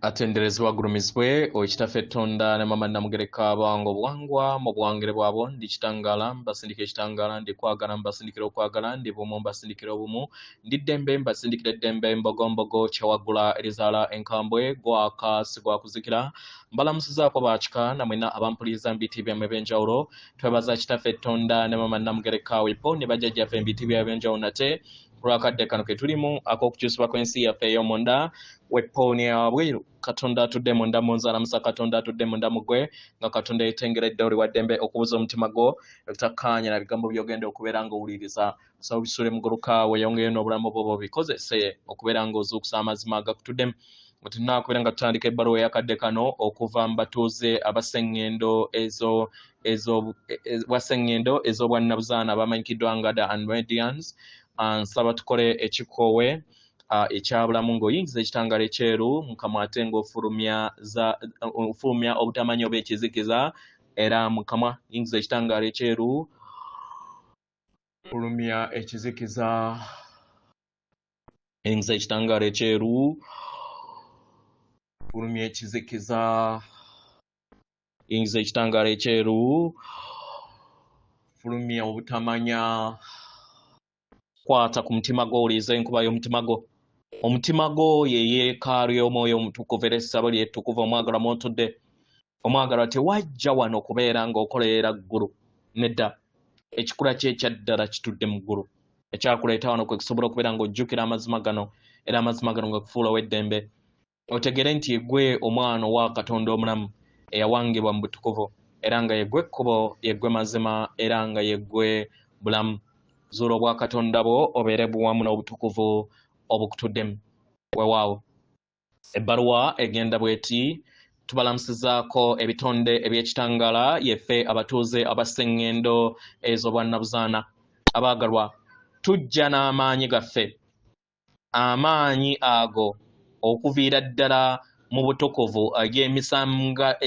atenderezebwa agulumizibwe Oweekitaffe Tonda ne Mama Namugereka abange obuwangwa mu buwangire bwabo ndi kitangala mbasindikira ekitangala ndi kwagala mbasindikira okwagala ndi bumu mbasindikira obumu ndi ddembe mbasindikira eddembe mbogombogo kyewaggula erizaala enkambwe gwaka sigwakuzikira mbalamusizaako baakika namwena abampuliriza mu biti byammwe ebyenjawulo twebaza Kitaffe Tonda ne Mama Namugereka wepo ne bajjajjaffe mu biti byabwe ebyenjawulo nate kulwakadde kano ke tulimu ak'okukyusibwa kw'ensi yaffe ey'omunda wepooni abweru Katonda atudde munda mu nzalamusa Katonda atudde munda mu ggwe nga Katonda yeetengeredde oli wa ddembe okubuza omutima gwo ebitakkaanya na bigambo by'ogenda okubeera ng'owuliriza kusaba bisule mu guluka weeyongeyo n'obulamu bwo bikozese okubeera ng'ozuukusa amazima agakutuddemu tunakubeera nga tutandika ebbaluwa eyakadde kano okuva mu batuuze abaseŋŋendo ez'obwannabuzaana abamanyikiddwa nga the Unradians. Nsaba tukole ekikoowe ekyabulamu ng'oyingiza ekitangala ekyeru mukamwa ate ng'ofulumya obutamanya oba ekizikiza era mukamwa yingiza ekitangala ekyeru fulumya ekizikiza yingiza ekitangala ekyeru fulumya ekizikiza yingiza ekitangala ekyeru fulumya obutamanya kwata ku mutima gwo oliiza enkuba y'omutima gwo omutima gwo ye yeekaalu y'omwoyo omutukuvu era essabo lyettukuvu omwagalwa mw'otudde omwagalwa tewajja wano okubeera ng'okolerera ggulu nedda ekikula kye ekyaddala kitudde mu ggulu ekyakuleeta wano kwe kusobola okubeera ng'ojjukira amazima gano era amazima gano nga kufuula w'eddembe otegere nti yeggwe omwana owa Katonda omulamu eyawangibwa mu butukuvu era nga yeggwe ekkubo yeggwe mazima era nga yeggwe bulamu zuula obwa Katonda bwo obeere buwamu n'obutukuvu obukutuddemu weewaawo ebbaluwa egenda bw'eti tubalamusizaako ebitonde eby'ekitangala yeffe abatuuze abaseŋŋendo ez'obwannabuzaana abaagalwa tujja n'amaanyi gaffe amaanyi ago okuviira ddala mu butukuvu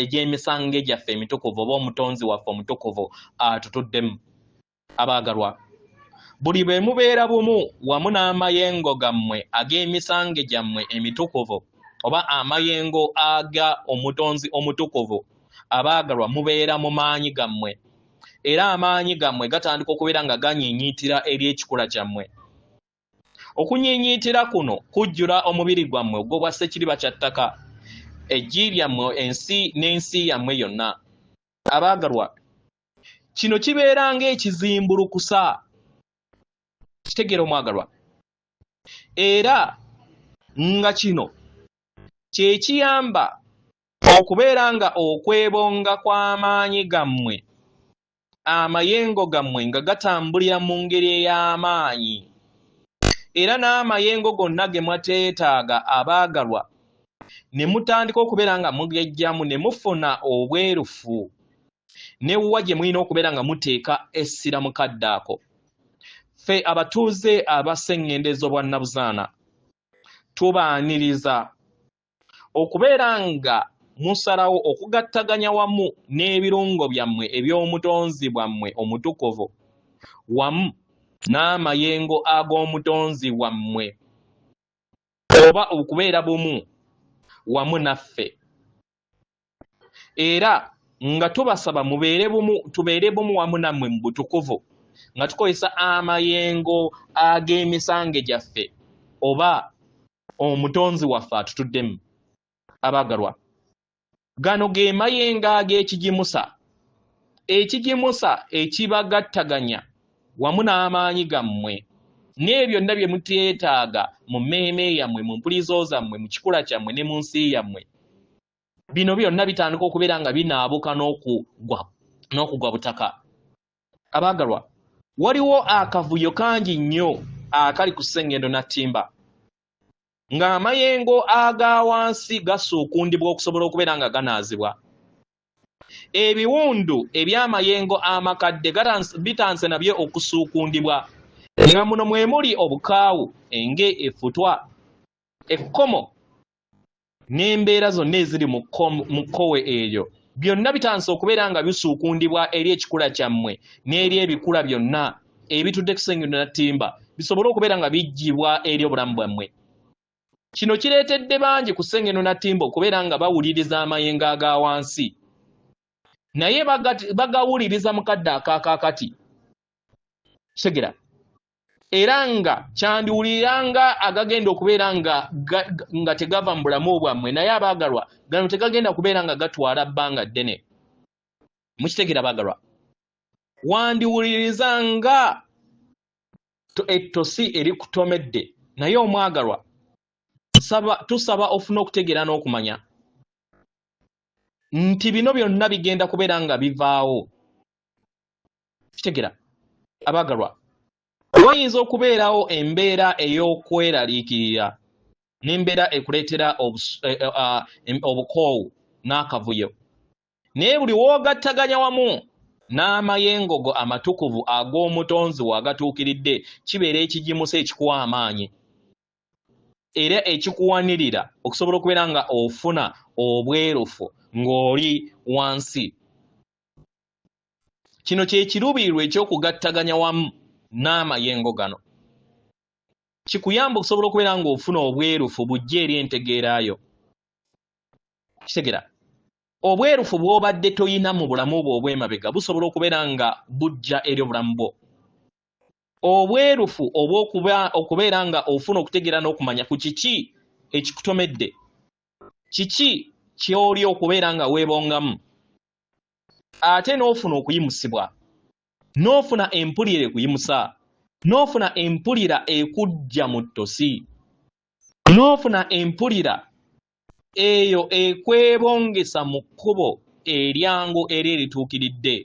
egy'emisango gyaffe emitukuvu oba omutonzi waffe omutukuvu atutuddemu abaagalwa buli bwe mubeera bumu wamu n'amayengo gammwe ag'emisango gyammwe emitukuvu oba amayengo aga omutonzi omutukuvu abaagalwa mubeera mu maanyi gammwe era amaanyi gammwe gatandika okubeera nga ganyiinyiitira eri ekikula kyammwe okunyiinyiitira kuno kujjula omubiri gwammwe ogwo bwa ssekiriba kya ttaka eggi lyammwe ensi n'ensi yammwe yonna abaagalwa kino kibeera ng'ekizimbulukusa kitegeera omwagalwa era nga kino kye kiyamba okubeera nga okwebonga kw'amaanyi gammwe amayengo gammwe nga gatambulira mu ngeri ey'amaanyi era n'amayengo gonna ge mwateetaaga abaagalwa ne mutandika okubeera nga mugejjamu ne mufuna obwerufu ne wa gye mulina okubeera nga muteeka essira mukadde ako ffe abatuuze abaseŋŋendo ez'obwannabuzaana tubaaniriza okubeera nga musalawo okugattaganya wamu n'ebirungo byammwe eby'omutonzi bwammwe omutukuvu wamu n'amayengo ag'omutonzi wammwe oba okubeera bumu wamu naffe era nga tubasaba tubeere bumu wamu nammwe mu butukuvu nga tukozesa amayengo ag'emisango gyaffe oba omutonzi waffe atutuddemu abaagalwa gano ge mayengo ag'ekigimusa ekibagattaganya wamu n'amaanyi gammwe n'ebyo byonna bye muteetaaga mu mmeeme yammwe mu mpulirizo zammwe mu kikula kyammwe ne mu nsi yammwe bino byonna bitandika okubeera nga binaabuka n'okugwa butaka abaagalwa waliwo akavuyo kangi nnyo akali ku sseŋŋendo nattimba ng'amayengo aga wansi gasuukundibwa okusobola okubeera nga ganaazibwa ebiwundu eby'amayengo amakadde bitanse nabyo okusuukundibwa nga muno mwe muli obukaawu enge effutwa ekkomo n'embeera zonna eziri mu kkowe eyo byonna bitanse okubeera nga bisuukundibwa eri ekikula kyammwe n'eri ebikula byonna ebitudde ku sseŋŋendo nattimba bisobole okubeera nga bijjibwa eri obulamu bwammwe Kino kireetedde bangi ku Ssengeno na Ttimbo okubeera nga bawuliriza amayengo aga wansi naye bagawuliriza mu kadde akaakakati segera era nga kyandiwuliranga agagenda okubeera nga tegava mu bulamu bwammwe naye abaagalwa gano tegagenda kubeera nga gatwala bbanga ddene mukitegera baagalwa wandiwulirizanga ettosi erikutomedde naye omwagalwa tusaba ofuna okutegeera n'okumanya nti bino byonna bigenda kubeera nga bivaawo kitegera abaagalwa wayinza okubeerawo embeera ey'okweraliikirira n'embeera ekuleetera obukoowu n'akavuyo naye buli woogattaganya wamu n'amayengo go amatukuvu ag'omutonzi wagatuukiridde kibeera ekigimusa ekikuwa amaanyi era ekikuwanirira okusobola okubeera nga ofuna obwerufu ng'oli wansi kino kye kiruubirirwa ekyokugattaganya wamu n'amayengo gano kikuyamba okusobola okubeera nga ofuna obwerufu bujja eri entegeerayo kitegera obwerufu bw'obadde toyina mu bulamu bwo obw'emabega busobola okubeera nga bujja eri obulamu bwo obwerufu okubeera nga ofuna okutegeera n'okumanya ku kiki ekikutomedde kiki ky'oli okubeera nga weebongamu ate n'ofuna okuyimusibwa n'ofuna empulira ekuyimusa n'ofuna empulira ekujja mu ttosi n'ofuna empulira eyo ekwebongesa mu kkubo eryangu era erituukiridde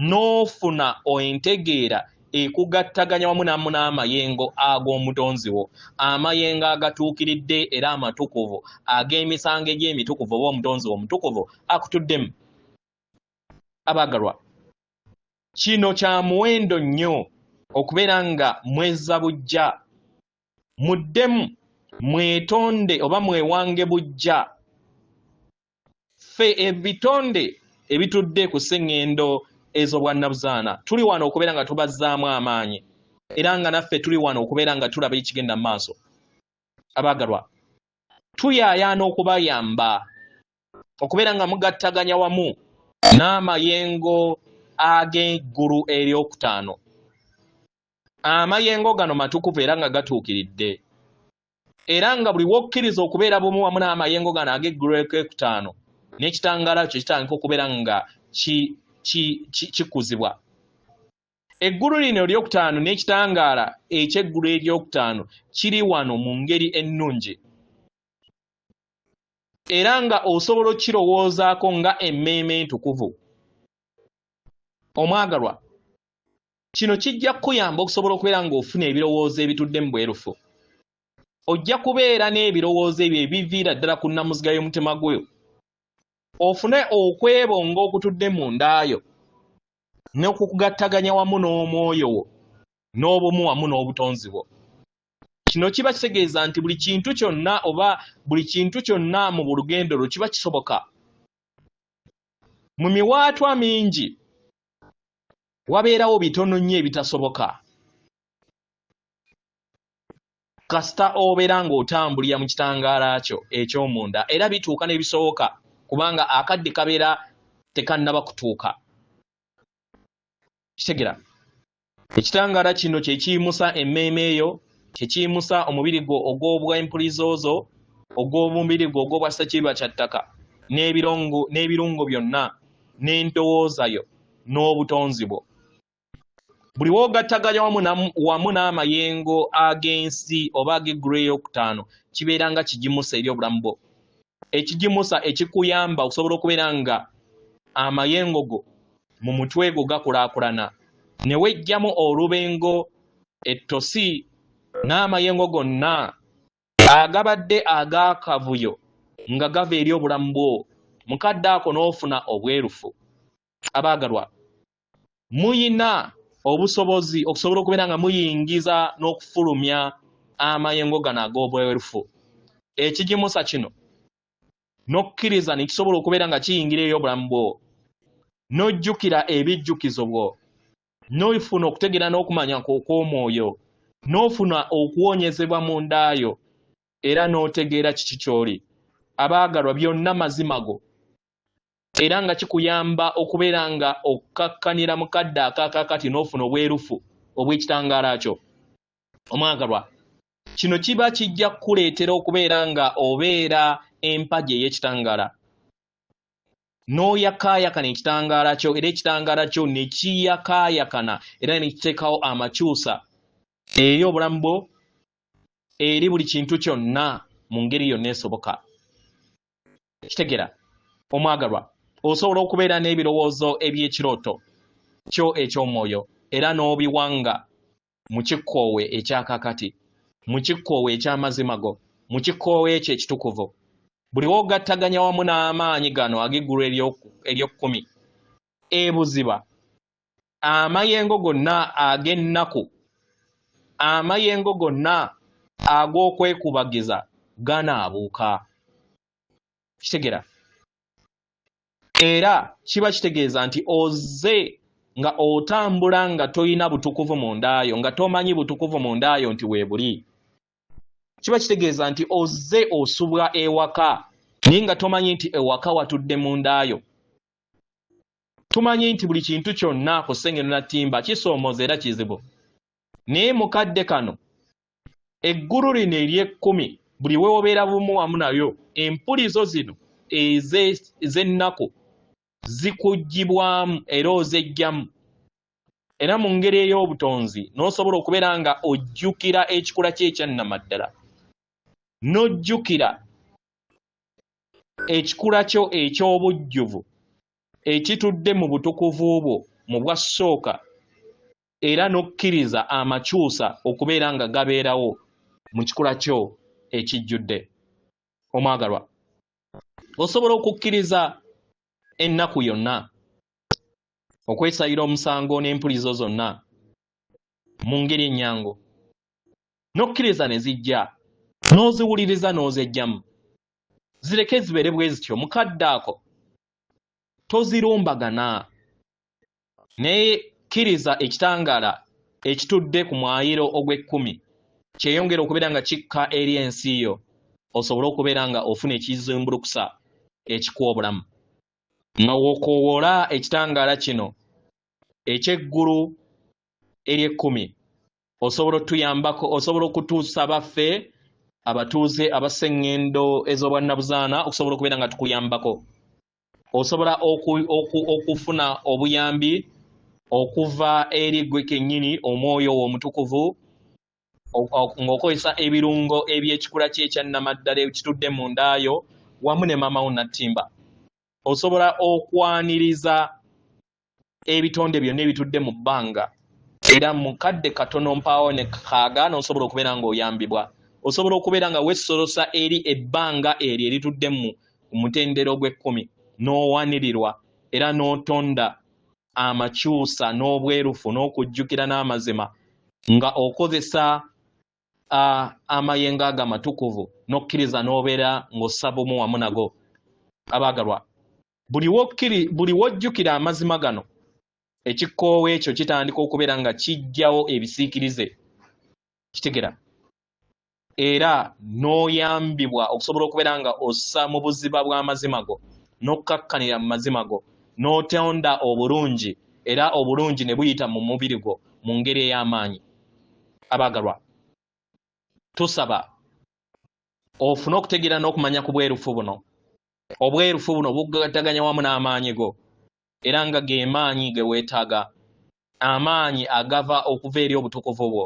n'ofuna entegeera ekugattaganya wamu namu n'amayengo ag'omutonzi wo amayengo agatuukiridde era amatukuvu ag'emisango egy'emitukuvu oba omutonzi wo omutukuvu akutuddemu abaagalwa kino kya muwendo nnyo okubeera nga mwezza bujja muddemu mwetonde oba mwewange bujja ffe ebitonde ebitudde ku sseŋŋendo ez'obwannabuzaana tuli wano okubeera nga tubazzaamu amaanyi era nga naffe tuli wano okubeera nga tulaba ekigenda mu maaso abaagalwa tuyaayaana okubayamba okubeera nga mugattaganya wamu n'amayengo ag'eggulu eryokutaano amayengo gano matukuvu era nga gatuukiridde era nga buli wokkiriza okubeera bumu wamu n'amayengo gano ag'eggulu eryokutaano n'ekitangaala kyo kitandika okubeera nga kikuzibwa eggulu lino eryokutaano n'ekitangaala eky'eggulu eryokutaano kiri wano mu ngeri ennungi era nga osobola okukirowoozaako nga emmeeme entukuvu omwagalwa kino kijja kukuyamba okusobola okubeera ng'ofuna ebirowoozo ebitudde mu bwerufu ojja kubeera n'ebirowoozo ebyo ebiviira ddala ku nnamuziga y'omutima gwe ofune okwebonga okutudde mu ndaayo n'okukugattaganya wamu n'omwoyo wo n'obumu wamu n'obutonzi bwo kino kiba kitegeeza nti buli kintu kyonna oba buli kintu kyonna mu lugendo lwo kiba kisoboka mu miwaatwa mingi wabeerawo bitono nnyo ebitasoboka kasita obeera ng'otambulira mu kitangaala kyo eky'omunda era bituuka ne bisoboka kubanga akadde kabeera tekannaba kutuuka kitegera ekitangaala kino kye kiyimusa emmeeme eyo kye kiyimusa omubiri gwo ogw'obwempulizoozo ogw'omubiri gwo ogw'obwassekirwa kya ttaka n'ebirungo byonna n'entowooza yo n'obutonzi bwo buli woogattaganya wamu n'amayengo ag'ensi oba ag'eggulu eryokutaano kibeera nga kigimusa eri obulamu bwo ekigimusa ekikuyamba okusobola okubeera nga amayengo go mu mutwe gwo gakulaakulana ne wejjamu olubengo ettosi n'amayengo gonna agabadde ag'akavuyo nga gava eri obulamu bwo mukadde ako n'ofuna obwerufu abaagalwa muyina obusobozi okusobola okubeera nga muyingiza n'okufulumya amayengo gano ag'obwerufu ekigimusa kino n'okkiriza ne kisobola okubeera nga kiyingira eri obulamu bwo n'ojjukira ebijjukizo bwo n'ofuna okutegeera n'okumanya okw'omwoyo n'ofuna okuwonyezebwa mu ndaayo era n'otegeera kiki ky'oli. Abaagalwa byonna mazima go. Era nga kikuyamba okubeera nga okakkanira mukadde akaakakati n'ofuna obwerufu obw'ekitangaala kyo. Omwagalwa, kino kiba kijja kukuleetera okubeera nga obeera empagi ey'ekitangaala. N'oyakaayakana ekitangaala kyo, era ekitangaala kyo ne kiyakaayakana era ne kiteekawo amakyusa eri obulamu bwo, eri buli kintu kyonna mu ngeri yonna esoboka. Kitegera omwagalwa, osobola okubeera n'ebirowoozo eby'ekirooto kyo eky'omwoyo era n'obiwanga mu kikkoowe ekyakakati, mu kikkoowe eky'amazima go, mu kikkoowe ekyo ekitukuvu. Buli w'ogattaganya wamu n'amaanyi gano ag'eggulu ery'okkumi, ebuziba, amayengo gonna ag'ennaku, amayengo gonna ag'okwekubagiza ganaabuuka. Kitegera. Era kiba kitegeeza nti ozze nga otambula nga toyina butukuvu mu ndaayo, nga tomanyi butukuvu mu ndaayo nti weebuli. Kiba kitegeeza nti ozze osubwa ewaka naye nga tomanyi nti ewaka watudde mu ndaayo. Tumanyi nti buli kintu kyonna ku ssengero na ttimba kisoomooza era kizibu. Naye mukadde kano eggulu lino ery'ekkumi buli weewobeera bumu wamu nayo, empulizo zino ez'ennaku zikuggibwamu era ozeggyamu. Era mu ngeri ey'obutonzi n'osobola okubeera nga ojjukira ekikula kye ekyannamaddala, n'ojjukira ekikula kyo eky'obujjuvu ekitudde mu butukuvu bwo mu bwasooka, era n'okkiriza amakyusa okubeera nga gabeerawo mu kikula kyo ekijjudde. Omwagalwa, osobola okukkiriza ennaku yonna, okwesayira omusango n'empulizo zonna mu ngeri ennyangu, n'okkiriza ne zijja, n'oziwuliriza n'ozeggyamu. Zireke zibeere bwe zityo. Mukadde ako tozirumbagana, naye kkiriza ekitangaala ekitudde ku mwayiro ogw'ekkumi kyeyongera okubeera nga kikka eri ensi yo, osobole okubeera nga ofuna ekizimbulukusa ekikuwa obulamu. Nga w'okoowoola ekitangaala kino eky'eggulu ery'ekkumi, osobola otuyambako, osobola okutuusa baffe abatuuze abasseŋŋendo ez'obwannabuzaana, okusobola okubeera nga tukuyambako. Osobola okufuna obuyambi okuva eri ggwe kennyini omwoyo wo omutukuvu ng'okozesa ebirungo eby'ekikula kye ekyannamaddala ekitudde mu ndaayo wamu ne maama wo Nattimba. Osobola okwaniriza ebitonde byonna ebitudde mu bbanga, era mukadde katono mpaawo ne kaagaana osobola okubeera ng'oyambibwa. Osobola okubeera nga wessolosa eri ebbanga eryo eritudde mu mutendera ogw'ekkumi, n'owanirirwa era n'otonda amakyusa n'obwerufu n'okujjukira n'amazima, nga okozesa amayengo ago amatukuvu n'okkiriza n'obeera ng'ossa bumu wamu nago. Abaagalwa, buli wojjukira amazima gano, ekikkoowe ekyo kitandika okubeera nga kijjawo ebisiikirize. Kitegera. Era n'oyambibwa okusobola okubeera nga ossa mu buziba bw'amazima go, n'okkakkanira mu mazima go, n'otonda obulungi, era obulungi ne buyita mu mubiri gwo mu ngeri ey'amaanyi. Abaagalwa, tusaba ofune okutegeera n'okumanya ku bwerufu buno. Obwerufu buno bugattaganya wamu n'amaanyi go, era nga ge maanyi ge weetaaga, amaanyi agava okuva eri obutukuvu bwo,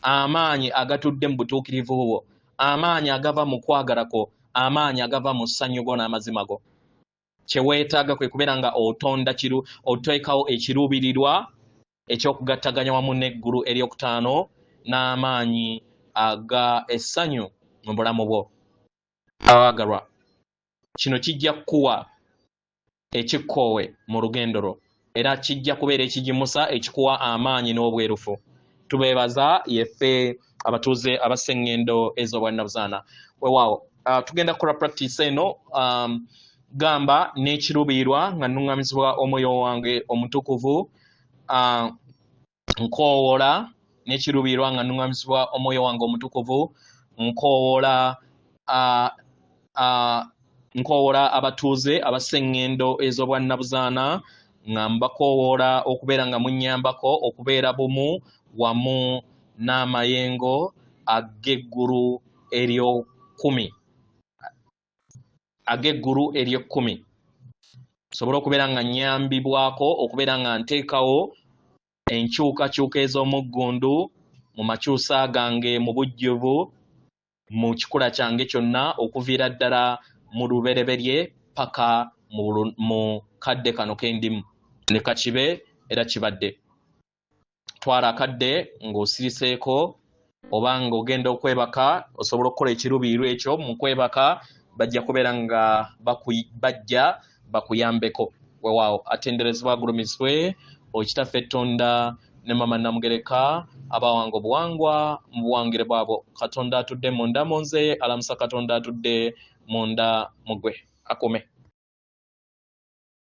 amaanyi agatudde mu butuukirivu bwo, amaanyi agava mu kwagala kwo, amaanyi agava mu ssanyu go n'amazima go. Kye weetaaga kwe kubeera nga oteekawo ekiruubirirwa eky'okugattaganya wamu n'eggulu eryokutaano n'amaanyi aga essanyu mu bulamu bwo. Abaagalwa, kino kijja kukuwa ekikkoowe mu lugendo lwo, era kijja kubeera ekigimusa ekikuwa amaanyi n'obwerufu. Tubeebaza yeffe abatuuze abasseŋŋendo ez'obwannabuzaana. Weewaawo, tugenda kukola practice eno, gamba n'ekiruubirirwa nga nnuŋŋamizibwa omwoyo wange omutukuvu, nkoowola n'ekiruubirirwa nga nnuŋŋamizibwa omwoyo wange omutukuvu, nkoowola nkoowola abatuuze abaseŋŋendo ez'obwannabuzaana nga mbakoowoola okubeera nga munnyambako okubeera bumu wamu n'amayengo ag'eggulu ery'ekkumi nsobole okubeera nga nnyambibwako okubeera nga nteekawo enkyukakyuka ez'omuggundu mu makyusa gange mu bujjuvu mu kikula kyange kyonna okuviira ddala mu lubereberye paka mu kadde kano kendimu. Leka kibe era kibadde. Twala akadde ng'osiriseeko oba ng'ogenda okwebaka osobola okukola ekiruubirirwa ekyo mu kwebaka bajja kubeera nga bajja bakuyambeko. Weewaawo atenderezebwa agulumizibwe Okitaffe Tonda ne Mama Namugereka abawanga obuwangwa mu buwangire bwabo. Katonda atudde munda mu nze, alamusa Katonda atudde munda mu ggwe. Akume.